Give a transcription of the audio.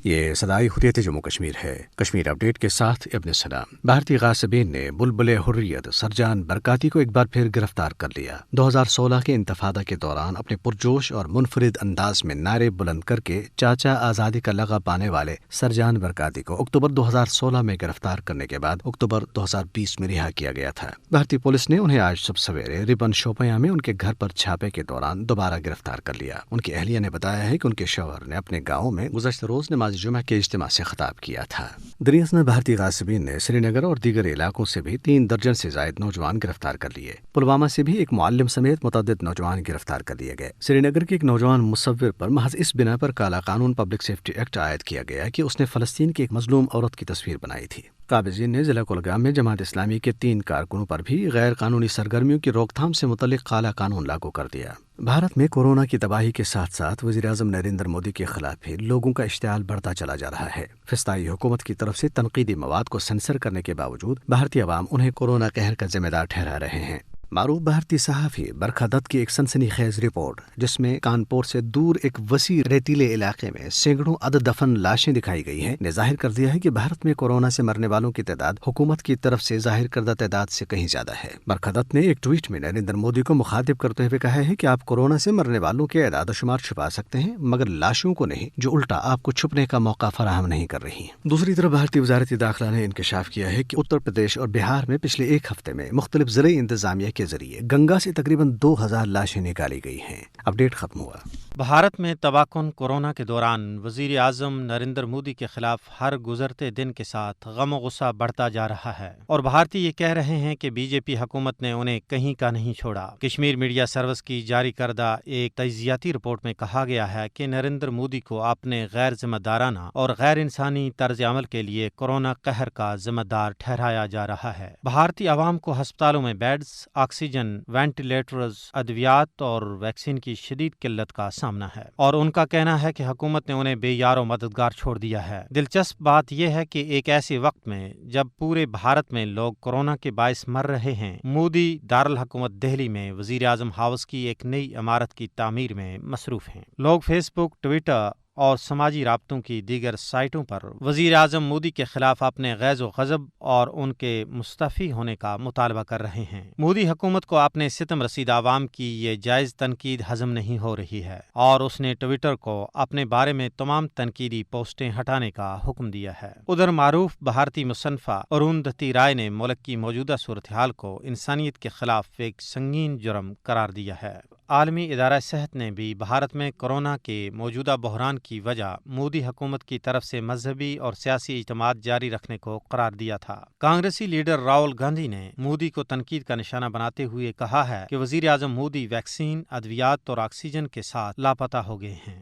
یہ صدائے حریت جموں کشمیر ہے۔ کشمیر اپ ڈیٹ کے ساتھ ابن سلام۔ بھارتی غاصبین نے بلبل حریت سرجان برکاتی کو ایک بار پھر گرفتار کر لیا۔ 2016 کے انتفادہ کے دوران اپنے پرجوش اور منفرد انداز میں نعرے بلند کر کے چاچا آزادی کا لقب پانے والے سرجان برکاتی کو اکتوبر 2016 میں گرفتار کرنے کے بعد اکتوبر 2020 میں رہا کیا گیا تھا۔ بھارتی پولیس نے انہیں آج صبح سویرے ربن شوپیاں میں ان کے گھر پر چھاپے کے دوران دوبارہ گرفتار کر لیا۔ ان کی اہلیہ نے بتایا ہے کہ ان کے شوہر نے اپنے گاؤں میں گزشتہ روز نماز جمعہ کے اجتماع سے خطاب کیا تھا۔ دریاس میں بھارتی غاصبین نے سری نگر اور دیگر علاقوں سے بھی 3 درجن سے زائد نوجوان گرفتار کر لیے۔ پلوامہ سے بھی ایک معلم سمیت متعدد نوجوان گرفتار کر لیے گئے۔ سری نگر کے ایک نوجوان مصور پر محض اس بنا پر کالا قانون پبلک سیفٹی ایکٹ عائد کیا گیا کہ اس نے فلسطین کی ایک مظلوم عورت کی تصویر بنائی تھی۔ قابضین نے ضلع کولگام میں جماعت اسلامی کے 3 کارکنوں پر بھی غیر قانونی سرگرمیوں کی روک تھام سے متعلق کالا قانون لاگو کر دیا۔ بھارت میں کورونا کی تباہی کے ساتھ ساتھ وزیراعظم نریندر مودی کے خلاف بھی لوگوں کا اشتعال بڑھتا چلا جا رہا ہے۔ فسطائی حکومت کی طرف سے تنقیدی مواد کو سینسر کرنے کے باوجود بھارتی عوام انہیں کورونا قہر کا ذمہ دار ٹھہرا رہے ہیں۔ معروف بھارتی صحافی برکھا دت کی ایک سنسنی خیز رپورٹ جس میں کانپور سے دور ایک وسیع ریتیلے علاقے میں سینکڑوں عدد دفن لاشیں دکھائی گئی ہیں، نے ظاہر کر دیا ہے کہ بھارت میں کورونا سے مرنے والوں کی تعداد حکومت کی طرف سے ظاہر کردہ تعداد سے کہیں زیادہ ہے۔ برکھا دت نے ایک ٹویٹ میں نریندر مودی کو مخاطب کرتے ہوئے کہا ہے کہ آپ کورونا سے مرنے والوں کے اعداد و شمار چھپا سکتے ہیں مگر لاشوں کو نہیں، جو الٹا آپ کو چھپنے کا موقع فراہم نہیں کر رہی۔ دوسری طرف بھارتی وزارت داخلہ نے انکشاف کیا ہے کہ اتر پردیش اور بہار میں پچھلے ایک ہفتے میں مختلف زرعی انتظامیہ کے ذریعے گنگا سے تقریباً 2000 لاشیں نکالی گئی ہیں۔ اپڈیٹ ختم ہوا۔ بھارت میں تباکن کورونا کے دوران وزیر اعظم نریندر مودی کے خلاف ہر گزرتے دن کے ساتھ غم و غصہ بڑھتا جا رہا ہے اور بھارتی یہ کہہ رہے ہیں کہ بی جے پی حکومت نے انہیں کہیں کا نہیں چھوڑا۔ کشمیر میڈیا سروس کی جاری کردہ ایک تجزیاتی رپورٹ میں کہا گیا ہے کہ نریندر مودی کو اپنے غیر ذمہ دارانہ اور غیر انسانی طرز عمل کے لیے کورونا قہر کا ذمہ دار ٹھہرایا جا رہا ہے۔ بھارتی عوام کو ہسپتالوں میں بیڈز، آکسیجن، وینٹیلیٹرز، ادویات اور ویکسین کی شدید قلت کا سامنا ہے اور ان کا کہنا ہے کہ حکومت نے انہیں بے یار و مددگار چھوڑ دیا ہے۔ دلچسپ بات یہ ہے کہ ایک ایسے وقت میں جب پورے بھارت میں لوگ کورونا کے باعث مر رہے ہیں، مودی دارالحکومت دہلی میں وزیر اعظم ہاؤس کی ایک نئی عمارت کی تعمیر میں مصروف ہیں۔ لوگ فیس بک، ٹویٹر اور سماجی رابطوں کی دیگر سائٹوں پر وزیر اعظم مودی کے خلاف اپنے غیظ و غضب اور ان کے مستعفی ہونے کا مطالبہ کر رہے ہیں۔ مودی حکومت کو اپنے ستم رسید عوام کی یہ جائز تنقید ہضم نہیں ہو رہی ہے اور اس نے ٹویٹر کو اپنے بارے میں تمام تنقیدی پوسٹیں ہٹانے کا حکم دیا ہے۔ ادھر معروف بھارتی مصنفہ اروندھتی رائے نے ملک کی موجودہ صورتحال کو انسانیت کے خلاف ایک سنگین جرم قرار دیا ہے۔ عالمی ادارہ صحت نے بھی بھارت میں کورونا کے موجودہ بحران کی وجہ مودی حکومت کی طرف سے مذہبی اور سیاسی اجتماعات جاری رکھنے کو قرار دیا تھا۔ کانگریسی لیڈر راہل گاندھی نے مودی کو تنقید کا نشانہ بناتے ہوئے کہا ہے کہ وزیر اعظم مودی ویکسین، ادویات اور آکسیجن کے ساتھ لاپتہ ہو گئے ہیں۔